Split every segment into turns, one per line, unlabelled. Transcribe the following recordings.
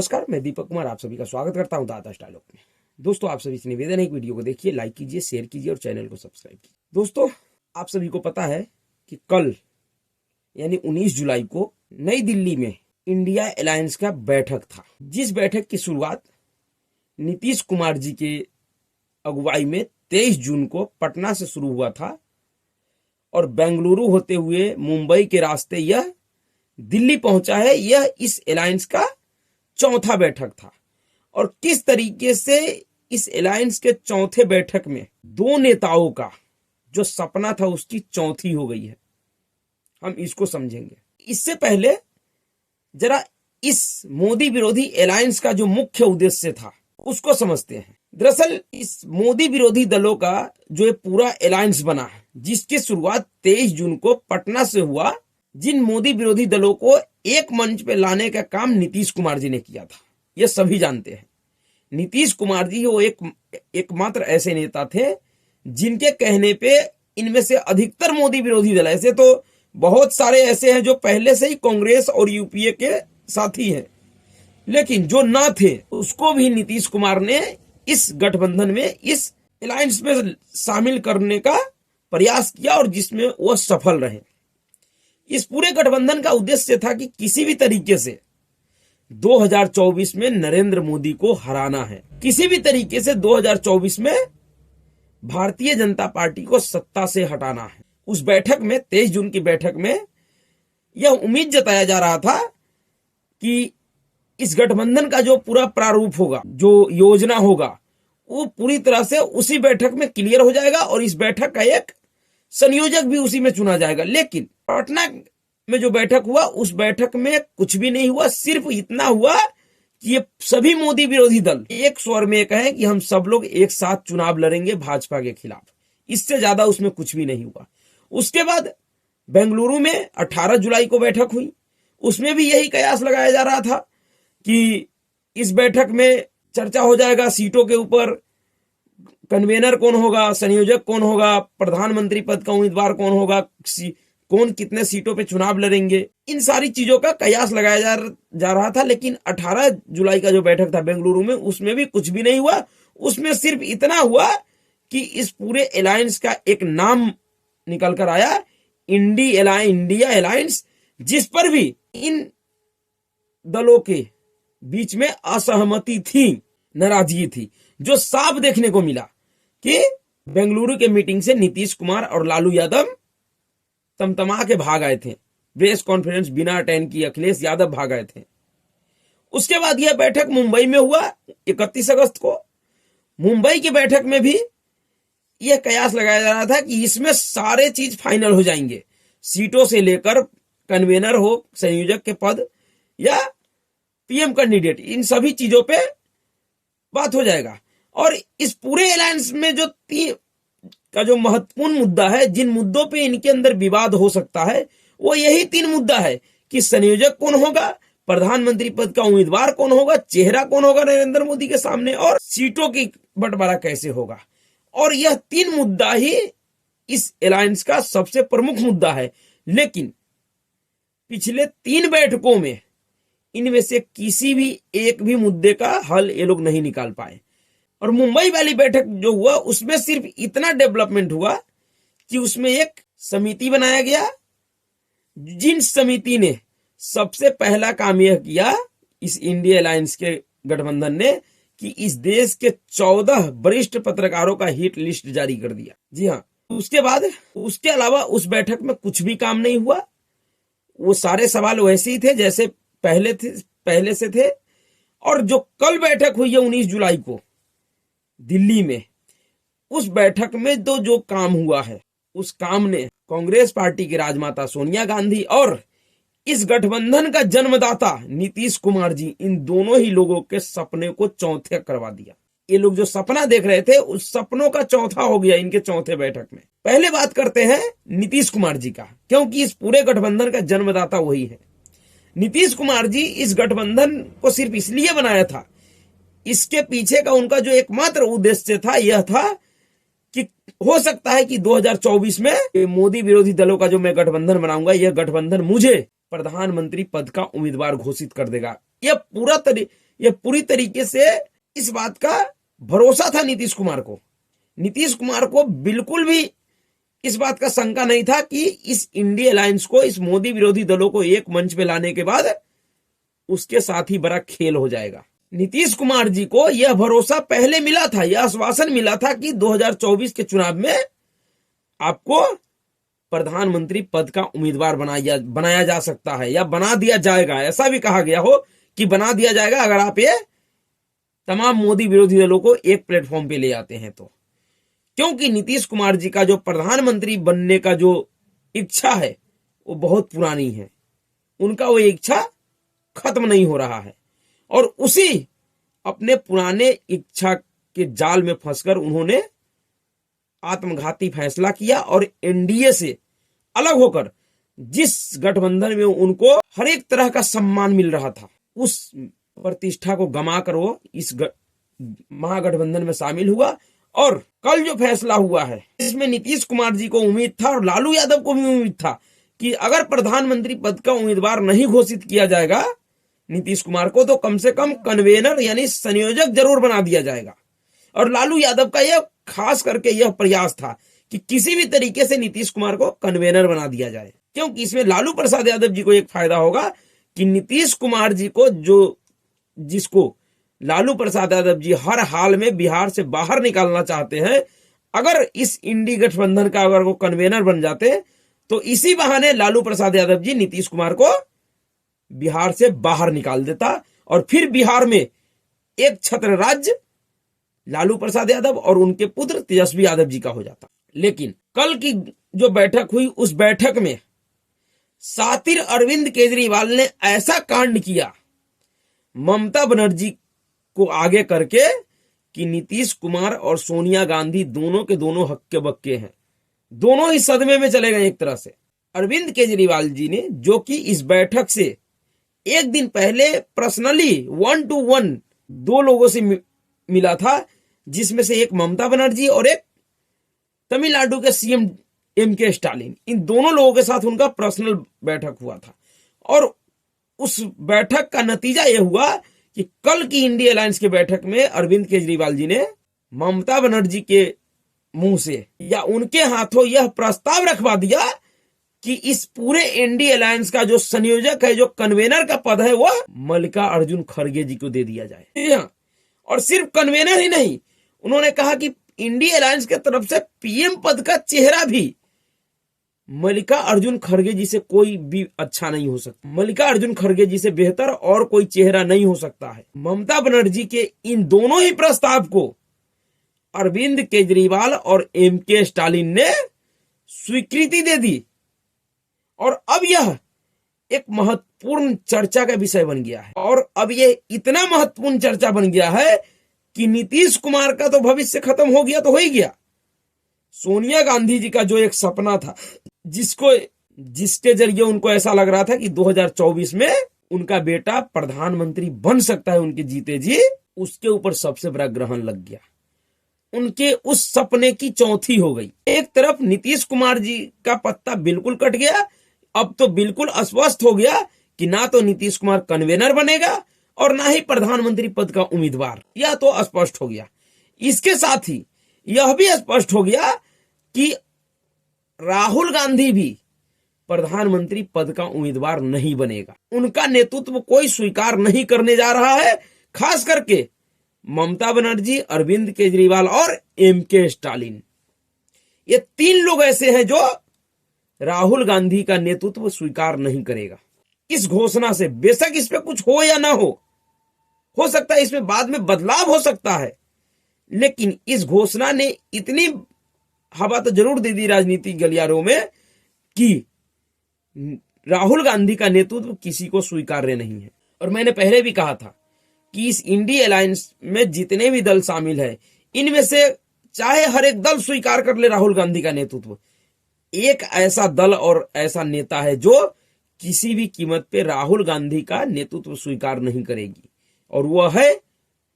नमस्कार, मैं दीपक कुमार आप सभी का स्वागत करता हूं दाता डायलॉग में। दोस्तों, आप सभी से निवेदन है कि वीडियो को देखिए, लाइक कीजिए, शेयर कीजिए और चैनल को सब्सक्राइब कीजिए। दोस्तों, आप सभी को पता है कि कल यानी 19 जुलाई को नई दिल्ली में इंडिया अलायंस का बैठक था, जिस बैठक की शुरुआत नीतीश कुमार जी के अगुवाई में 23 जून को पटना से शुरू हुआ था और बेंगलुरु होते हुए मुंबई के रास्ते यह दिल्ली पहुंचा है। यह इस अलायंस का चौथा बैठक था और किस तरीके से इस अलायंस के चौथे बैठक में दो नेताओं का जो सपना था उसकी चौथी हो गई है, हम इसको समझेंगे। इससे पहले जरा इस मोदी विरोधी अलायंस का जो मुख्य उद्देश्य था उसको समझते हैं। दरअसल इस मोदी विरोधी दलों का जो ये पूरा अलायंस बना है, जिसकी शुरुआत 23 जून को पटना से हुआ, जिन मोदी विरोधी दलों को एक मंच पे लाने का काम नीतीश कुमार जी ने किया था, ये सभी जानते हैं। नीतीश कुमार जी वो एकमात्र ऐसे नेता थे जिनके कहने पे इनमें से अधिकतर मोदी विरोधी दल, ऐसे तो बहुत सारे ऐसे हैं जो पहले से ही कांग्रेस और यूपीए के साथी हैं, लेकिन जो ना थे उसको भी नीतीश कुमार ने इस गठबंधन में, इस अलायंस में शामिल करने का प्रयास किया और जिसमें वह सफल रहे। इस पूरे गठबंधन का उद्देश्य था कि किसी भी तरीके से 2024 में नरेंद्र मोदी को हराना है, किसी भी तरीके से 2024 में भारतीय जनता पार्टी को सत्ता से हटाना है। उस बैठक में, 23 जून की बैठक में, यह उम्मीद जताया जा रहा था कि इस गठबंधन का जो पूरा प्रारूप होगा, जो योजना होगा, वो पूरी तरह से उसी बैठक में क्लियर हो जाएगा और इस बैठक का एक संयोजक भी उसी में चुना जाएगा। लेकिन पटना में जो बैठक हुआ उस बैठक में कुछ भी नहीं हुआ। सिर्फ इतना हुआ कि ये सभी मोदी विरोधी दल एक स्वर में कहे कि हम सब लोग एक साथ चुनाव लड़ेंगे भाजपा के खिलाफ। इससे ज्यादा उसमें कुछ भी नहीं हुआ। उसके बाद बेंगलुरु में 18 जुलाई को बैठक हुई, उसमें भी यही कयास लगाया जा रहा था कि इस बैठक में चर्चा हो जाएगा सीटों के ऊपर, कन्वेनर कौन होगा, संयोजक कौन होगा, प्रधानमंत्री पद का उम्मीदवार कौन होगा, कौन कितने सीटों पे चुनाव लड़ेंगे, इन सारी चीजों का कयास लगाया जा रहा था। लेकिन 18 जुलाई का जो बैठक था बेंगलुरु में, उसमें भी कुछ भी नहीं हुआ। उसमें सिर्फ इतना हुआ कि इस पूरे अलायंस का एक नाम निकल कर आया, इंडिया अलायंस, जिस पर भी इन दलों के बीच में असहमति थी, नाराजगी थी, जो साफ देखने को मिला कि बेंगलुरु के मीटिंग से नीतीश कुमार और लालू यादव तमतमा के भाग आए थे। प्रेस कॉन्फ्रेंस बिना अटेंड किए अखिलेश यादव भाग आए थे। उसके बाद यह बैठक मुंबई में हुआ 31 अगस्त को। मुंबई की बैठक में भी यह कयास लगाया जा रहा था कि इसमें सारे चीज फाइनल हो जाएंगे, सीटों से लेकर कन्वेनर हो, संयोजक के पद या पीएम कैंडिडेट, इन सभी चीजों पे बात हो जाएगा। और इस पूरे अलायंस में जो महत्वपूर्ण मुद्दा है, जिन मुद्दों पे इनके अंदर विवाद हो सकता है, वो यही 3 मुद्दा है कि संयोजक कौन होगा, प्रधानमंत्री पद का उम्मीदवार कौन होगा, चेहरा कौन होगा नरेंद्र मोदी के सामने, और सीटों की बंटवारा कैसे होगा। और यह 3 मुद्दा ही इस अलायंस का सबसे प्रमुख मुद्दा है। लेकिन पिछले 3 बैठकों में इनमें से किसी भी एक भी मुद्दे का हल ये लोग नहीं निकाल पाए। और मुंबई वाली बैठक जो हुआ उसमें सिर्फ इतना डेवलपमेंट हुआ कि उसमें एक समिति बनाया गया, जिन समिति ने सबसे पहला काम यह किया इस इंडिया अलायंस के गठबंधन ने कि इस देश के 14 वरिष्ठ पत्रकारों का हिट लिस्ट जारी कर दिया। जी हाँ, उसके बाद उसके अलावा उस बैठक में कुछ भी काम नहीं हुआ। वो सारे सवाल वैसे ही थे जैसे पहले से थे। और जो कल बैठक हुई है 19 जुलाई को दिल्ली में, उस बैठक में जो काम हुआ है, उस काम ने कांग्रेस पार्टी की राजमाता सोनिया गांधी और इस गठबंधन का जन्मदाता नीतीश कुमार जी, इन दोनों ही लोगों के सपने को चौथे करवा दिया। ये लोग जो सपना देख रहे थे उस सपनों का चौथा हो गया इनके चौथे बैठक में। पहले बात करते हैं नीतीश कुमार जी का, क्योंकि इस पूरे गठबंधन का जन्मदाता वही है। नीतीश कुमार जी इस गठबंधन को सिर्फ इसलिए बनाया था, इसके पीछे का उनका जो एकमात्र उद्देश्य था यह था कि हो सकता है कि 2024 में मोदी विरोधी दलों का जो मैं गठबंधन बनाऊंगा, यह गठबंधन मुझे प्रधानमंत्री पद का उम्मीदवार घोषित कर देगा। यह पूरी तरीके से इस बात का भरोसा था नीतीश कुमार को। नीतीश कुमार को बिल्कुल भी इस बात का शंका नहीं था कि इस इंडी अलायंस को, इस मोदी विरोधी दलों को एक मंच पे लाने के बाद उसके साथ ही बड़ा खेल हो जाएगा। नीतीश कुमार जी को यह भरोसा पहले मिला था, यह आश्वासन मिला था कि 2024 के चुनाव में आपको प्रधानमंत्री पद का उम्मीदवार बनाया जा सकता है या बना दिया जाएगा। ऐसा भी कहा गया हो कि बना दिया जाएगा अगर आप ये तमाम मोदी विरोधी दलों को एक प्लेटफॉर्म पे ले आते हैं तो। क्योंकि नीतीश कुमार जी का जो प्रधानमंत्री बनने का जो इच्छा है वो बहुत पुरानी है, उनका वो इच्छा खत्म नहीं हो रहा है और उसी अपने पुराने इच्छा के जाल में फंसकर उन्होंने आत्मघाती फैसला किया और एनडीए से अलग होकर जिस गठबंधन में उनको हर एक तरह का सम्मान मिल रहा था उस प्रतिष्ठा को गंवाकर वो इस महागठबंधन में शामिल हुआ। और कल जो फैसला हुआ है इसमें नीतीश कुमार जी को उम्मीद था और लालू यादव को भी उम्मीद था कि अगर प्रधानमंत्री पद का उम्मीदवार नहीं घोषित किया जाएगा नीतीश कुमार को तो कम से कम कन्वेनर यानी संयोजक जरूर बना दिया जाएगा। और लालू यादव का यह खास करके यह प्रयास था कि किसी भी तरीके से नीतीश कुमार को कन्वेनर बना दिया जाए, क्योंकि इसमें लालू प्रसाद यादव जी को एक फायदा होगा कि नीतीश कुमार जी को जिसको लालू प्रसाद यादव जी हर हाल में बिहार से बाहर निकालना चाहते हैं, अगर इस इंडी गठबंधन का अगर वो कन्वेनर बन जाते तो इसी बहाने लालू प्रसाद यादव जी नीतीश कुमार को बिहार से बाहर निकाल देता और फिर बिहार में एक छत्र राज्य लालू प्रसाद यादव और उनके पुत्र तेजस्वी यादव जी का हो जाता। लेकिन कल की जो बैठक हुई उस बैठक में सातिर अरविंद केजरीवाल ने ऐसा कांड किया ममता बनर्जी को आगे करके कि नीतीश कुमार और सोनिया गांधी दोनों के दोनों हक्के बक्के हैं, दोनों ही सदमे में चले गए एक तरह से। अरविंद केजरीवाल जी ने, जो कि इस बैठक से एक दिन पहले पर्सनली 1-to-1 दो लोगों से मिला था, जिसमें से एक ममता बनर्जी और एक तमिलनाडु के सीएम एमके स्टालिन, इन दोनों लोगों के साथ उनका पर्सनल बैठक हुआ था। और उस बैठक का नतीजा यह हुआ कि कल की इंडी अलायंस के बैठक में अरविंद केजरीवाल जी ने ममता बनर्जी के मुंह से या उनके हाथों यह प्रस्ताव रखवा दिया कि इस पूरे इंडी अलायंस का जो संयोजक है, जो कन्वेनर का पद है, वह मल्लिकार्जुन खड़गे जी को दे दिया जाए। और सिर्फ कन्वेनर ही नहीं, उन्होंने कहा कि इंडी अलायंस के तरफ से पीएम पद का चेहरा भी मल्लिकार्जुन खड़गे जी से कोई भी अच्छा नहीं हो सकता, मल्लिकार्जुन खड़गे जी से बेहतर और कोई चेहरा नहीं हो सकता है। ममता बनर्जी के इन दोनों ही प्रस्ताव को अरविंद केजरीवाल और एमके स्टालिन ने स्वीकृति दे दी और अब यह एक महत्वपूर्ण चर्चा का विषय बन गया है। और अब ये इतना महत्वपूर्ण चर्चा बन गया है कि नीतीश कुमार का तो भविष्य खत्म हो गया तो हो ही गया, सोनिया गांधी जी का जो एक सपना था, जिसके जरिए उनको ऐसा लग रहा था कि 2024 में उनका बेटा प्रधानमंत्री बन सकता है उनके जीते जी, उसके ऊपर सबसे बड़ा ग्रहण लग गया। उनके उस सपने की चौथी हो गई। एक तरफ नीतीश कुमार जी का पत्ता बिल्कुल कट गया, अब तो बिल्कुल अस्पष्ट हो गया कि ना तो नीतीश कुमार कन्वेनर बनेगा और ना ही प्रधानमंत्री पद का उम्मीदवार, यह तो स्पष्ट हो गया। इसके साथ ही यह भी स्पष्ट हो गया कि राहुल गांधी भी प्रधानमंत्री पद का उम्मीदवार नहीं बनेगा, उनका नेतृत्व कोई स्वीकार नहीं करने जा रहा है। खास करके ममता बनर्जी, अरविंद केजरीवाल और एमके स्टालिन, ये तीन लोग ऐसे हैं जो राहुल गांधी का नेतृत्व स्वीकार नहीं करेगा। इस घोषणा से बेशक इस पे कुछ हो या ना हो सकता है इसमें बाद में बदलाव हो सकता है, लेकिन इस घोषणा ने इतनी हवा तो जरूर दे दी राजनीतिक गलियारों में कि राहुल गांधी का नेतृत्व किसी को स्वीकार्य नहीं है। और मैंने पहले भी कहा था कि इस इंडी अलायंस में जितने भी दल शामिल है, इनमें से चाहे हर एक दल स्वीकार कर ले राहुल गांधी का नेतृत्व, एक ऐसा दल और ऐसा नेता है जो किसी भी कीमत पे राहुल गांधी का नेतृत्व स्वीकार नहीं करेगी, और वह है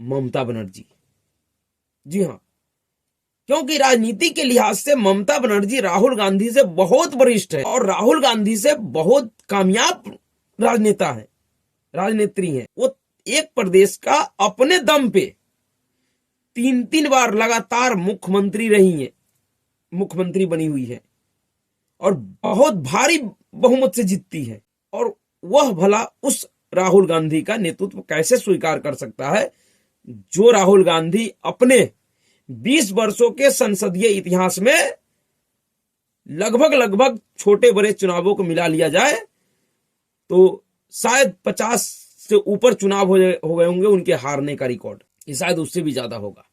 ममता बनर्जी। जी हाँ, क्योंकि राजनीति के लिहाज से ममता बनर्जी राहुल गांधी से बहुत वरिष्ठ है और राहुल गांधी से बहुत कामयाब राजनेता है, राजनेत्री है। वो एक प्रदेश का अपने दम पे 3-3 बार लगातार मुख्यमंत्री रही है, मुख्यमंत्री बनी हुई है और बहुत भारी बहुमत से जीतती है, और वह भला उस राहुल गांधी का नेतृत्व कैसे स्वीकार कर सकता है जो राहुल गांधी अपने 20 वर्षों के संसदीय इतिहास में लगभग छोटे बड़े चुनावों को मिला लिया जाए तो शायद 50 से ऊपर चुनाव हो गए होंगे उनके हारने का रिकॉर्ड, ये शायद उससे भी ज्यादा होगा।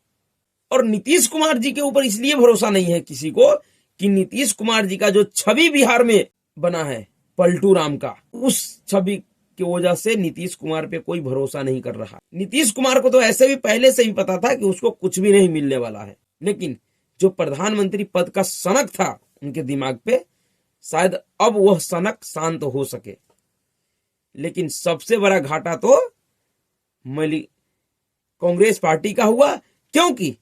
और नीतीश कुमार जी के ऊपर इसलिए भरोसा नहीं है किसी को कि नीतीश कुमार जी का जो छवि बिहार में बना है पलटू राम का, उस छवि की वजह से नीतीश कुमार पे कोई भरोसा नहीं कर रहा। नीतीश कुमार को तो ऐसे भी पहले से ही पता था कि उसको कुछ भी नहीं मिलने वाला है, लेकिन जो प्रधानमंत्री पद का सनक था उनके दिमाग पे, शायद अब वह सनक शांत हो सके। लेकिन सबसे बड़ा घाटा तो कांग्रेस पार्टी का हुआ, क्योंकि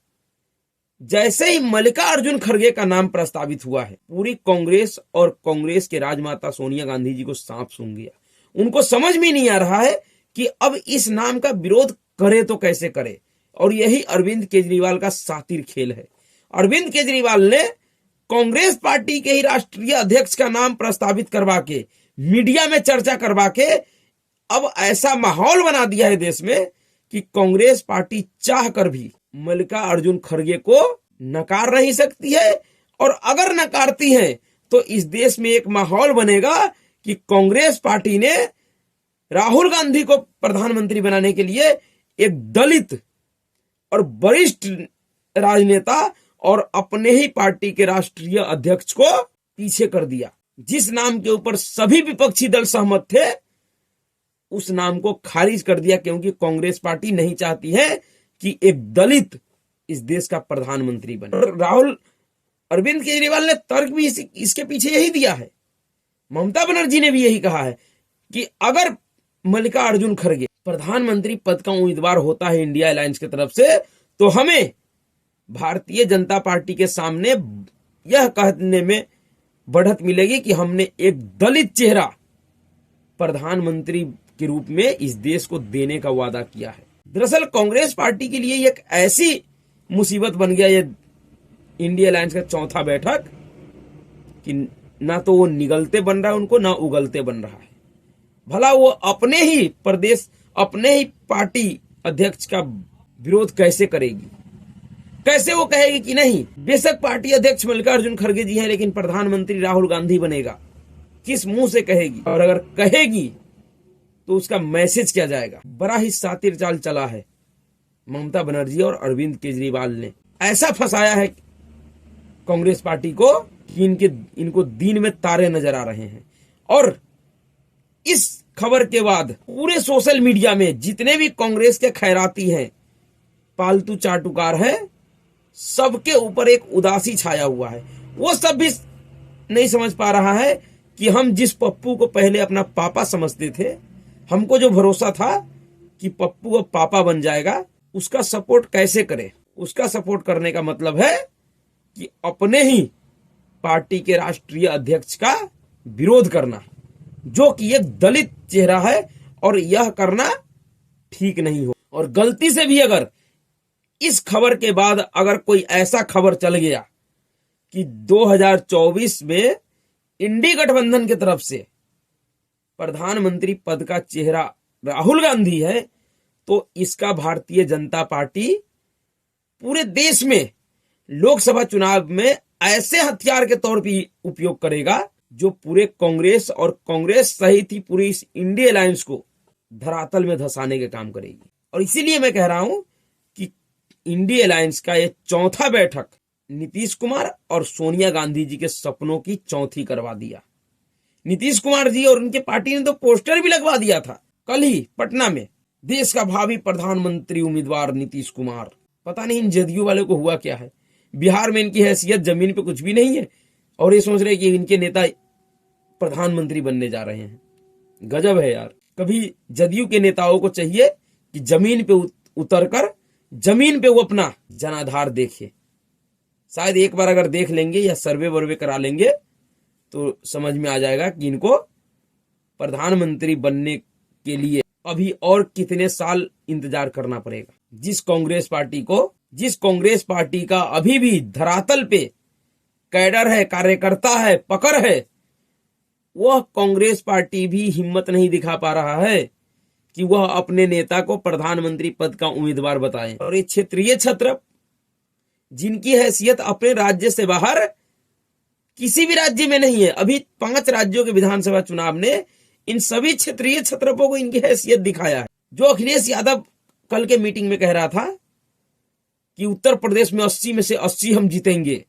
जैसे ही मल्लिकार्जुन खड़गे का नाम प्रस्तावित हुआ है, पूरी कांग्रेस और कांग्रेस के राजमाता सोनिया गांधी जी को सांप सूंघ गया। उनको समझ में नहीं आ रहा है कि अब इस नाम का विरोध करे तो कैसे करे, और यही अरविंद केजरीवाल का सातिर खेल है। अरविंद केजरीवाल ने कांग्रेस पार्टी के ही राष्ट्रीय अध्यक्ष का नाम प्रस्तावित करवा के, मीडिया में चर्चा करवा के अब ऐसा माहौल बना दिया है देश में कि कांग्रेस पार्टी चाह कर भी मल्लिकार्जुन खड़गे को नकार नहीं सकती है, और अगर नकारती है तो इस देश में एक माहौल बनेगा कि कांग्रेस पार्टी ने राहुल गांधी को प्रधानमंत्री बनाने के लिए एक दलित और वरिष्ठ राजनेता और अपने ही पार्टी के राष्ट्रीय अध्यक्ष को पीछे कर दिया। जिस नाम के ऊपर सभी विपक्षी दल सहमत थे उस नाम को खारिज कर दिया, क्योंकि कांग्रेस पार्टी नहीं चाहती है कि एक दलित इस देश का प्रधानमंत्री बने। राहुल अरविंद केजरीवाल ने तर्क भी इसके पीछे यही दिया है। ममता बनर्जी ने भी यही कहा है कि अगर मल्लिकार्जुन खड़गे प्रधानमंत्री पद का उम्मीदवार होता है इंडिया अलायंस की तरफ से, तो हमें भारतीय जनता पार्टी के सामने यह कहने में बढ़त मिलेगी कि हमने एक दलित चेहरा प्रधानमंत्री के रूप में इस देश को देने का वादा किया है। दरअसल कांग्रेस पार्टी के लिए एक ऐसी मुसीबत बन गया ये इंडिया अलायंस का चौथा बैठक कि ना तो वो निगलते बन रहा है उनको, ना उगलते बन रहा है। भला वो अपने ही प्रदेश, अपने ही पार्टी अध्यक्ष का विरोध कैसे करेगी, कैसे वो कहेगी कि नहीं, बेशक पार्टी अध्यक्ष मल्लिकार्जुन खड़गे जी हैं लेकिन प्रधानमंत्री राहुल गांधी बनेगा, किस मुंह से कहेगी? और अगर कहेगी तो उसका मैसेज क्या जाएगा? बड़ा ही सातिर चाल चला है ममता बनर्जी और अरविंद केजरीवाल ने। ऐसा फंसाया है कांग्रेस पार्टी को कि इनको दिन में तारे नजर आ रहे हैं। और इस खबर के बाद पूरे सोशल मीडिया में जितने भी कांग्रेस के खैराती हैं, पालतू चाटुकार हैं, सबके ऊपर एक उदासी छाया हुआ है। वो सब भी नहीं समझ पा रहा है कि हम जिस पप्पू को पहले अपना पापा समझते थे, हमको जो भरोसा था कि पप्पू अब पापा बन जाएगा, उसका सपोर्ट कैसे करें। उसका सपोर्ट करने का मतलब है कि अपने ही पार्टी के राष्ट्रीय अध्यक्ष का विरोध करना, जो कि एक दलित चेहरा है, और यह करना ठीक नहीं हो। और गलती से भी अगर इस खबर के बाद अगर कोई ऐसा खबर चल गया कि 2024 में इंडी गठबंधन की तरफ से प्रधानमंत्री पद का चेहरा राहुल गांधी है, तो इसका भारतीय जनता पार्टी पूरे देश में लोकसभा चुनाव में ऐसे हथियार के तौर पर उपयोग करेगा जो पूरे कांग्रेस और कांग्रेस सहित ही पूरी इस इंडिया अलायंस को धरातल में धंसाने के काम करेगी। और इसीलिए मैं कह रहा हूं कि इंडिया अलायंस का ये चौथा बैठक नीतीश कुमार और सोनिया गांधी जी के सपनों की चौथी करवा दिया। नीतीश कुमार जी और उनके पार्टी ने तो पोस्टर भी लगवा दिया था कल ही पटना में, देश का भावी प्रधानमंत्री उम्मीदवार नीतीश कुमार। पता नहीं इन जदयू वाले को हुआ क्या है, बिहार में इनकी हैसियत जमीन पे कुछ भी नहीं है और ये सोच रहे कि इनके नेता प्रधानमंत्री बनने जा रहे हैं। गजब है यार। कभी जदयू के नेताओं को चाहिए कि जमीन पे उतरकर जमीन पे वो अपना जनाधार देखे। शायद एक बार अगर देख लेंगे या सर्वे वर्वे करा लेंगे तो समझ में आ जाएगा कि इनको प्रधानमंत्री बनने के लिए अभी और कितने साल इंतजार करना पड़ेगा। जिस कांग्रेस पार्टी का अभी भी धरातल पे कैडर है, कार्यकर्ता है, पकड़ है, वह कांग्रेस पार्टी भी हिम्मत नहीं दिखा पा रहा है कि वह अपने नेता को प्रधानमंत्री पद का उम्मीदवार बताए। और ये क्षेत्रीय छत्र जिनकी हैसियत अपने राज्य से बाहर किसी भी राज्य में नहीं है, अभी 5 राज्यों के विधानसभा चुनाव ने इन सभी क्षेत्रीय छत्रपों को इनकी हैसियत दिखाया है। जो अखिलेश यादव कल के मीटिंग में कह रहा था कि उत्तर प्रदेश में 80 में से 80 हम जीतेंगे,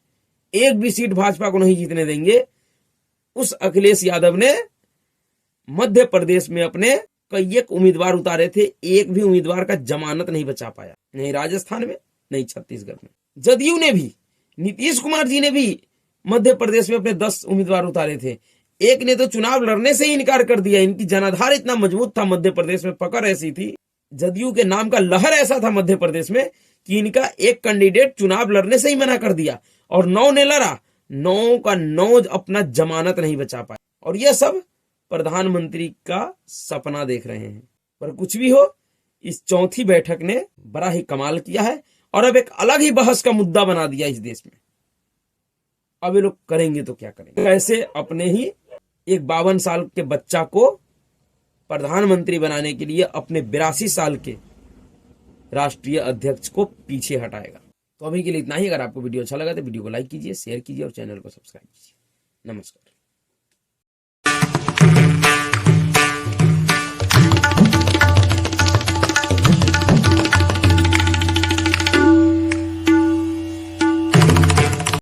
एक भी सीट भाजपा को नहीं जीतने देंगे, उस अखिलेश यादव ने मध्य प्रदेश में अपने कई एक उम्मीदवार उतारे थे, एक भी उम्मीदवार का जमानत नहीं बचा पाया, नहीं राजस्थान में, नहीं छत्तीसगढ़ में। जदयू ने भी, नीतीश कुमार जी ने भी मध्य प्रदेश में अपने 10 उम्मीदवार उतारे थे, एक ने तो चुनाव लड़ने से ही इनकार कर दिया। इनकी जनाधार इतना मजबूत था, मध्य प्रदेश में पकड़ ऐसी थी, जदयू के नाम का लहर ऐसा था मध्य प्रदेश में कि इनका एक कैंडिडेट चुनाव लड़ने से ही मना कर दिया और 9 ने लड़ा, 9 का 9 अपना जमानत नहीं बचा पाया। और यह सब प्रधानमंत्री का सपना देख रहे हैं। पर कुछ भी हो, इस चौथी बैठक ने बड़ा ही कमाल किया है और अब एक अलग ही बहस का मुद्दा बना दिया इस देश में। अब ये लोग करेंगे तो क्या करेंगे, कैसे अपने ही एक 52 साल के बच्चा को प्रधानमंत्री बनाने के लिए अपने 82 साल के राष्ट्रीय अध्यक्ष को पीछे हटाएगा। तो अभी के लिए इतना ही। अगर आपको वीडियो अच्छा लगा तो वीडियो को लाइक कीजिए, शेयर कीजिए और चैनल को सब्सक्राइब कीजिए। नमस्कार।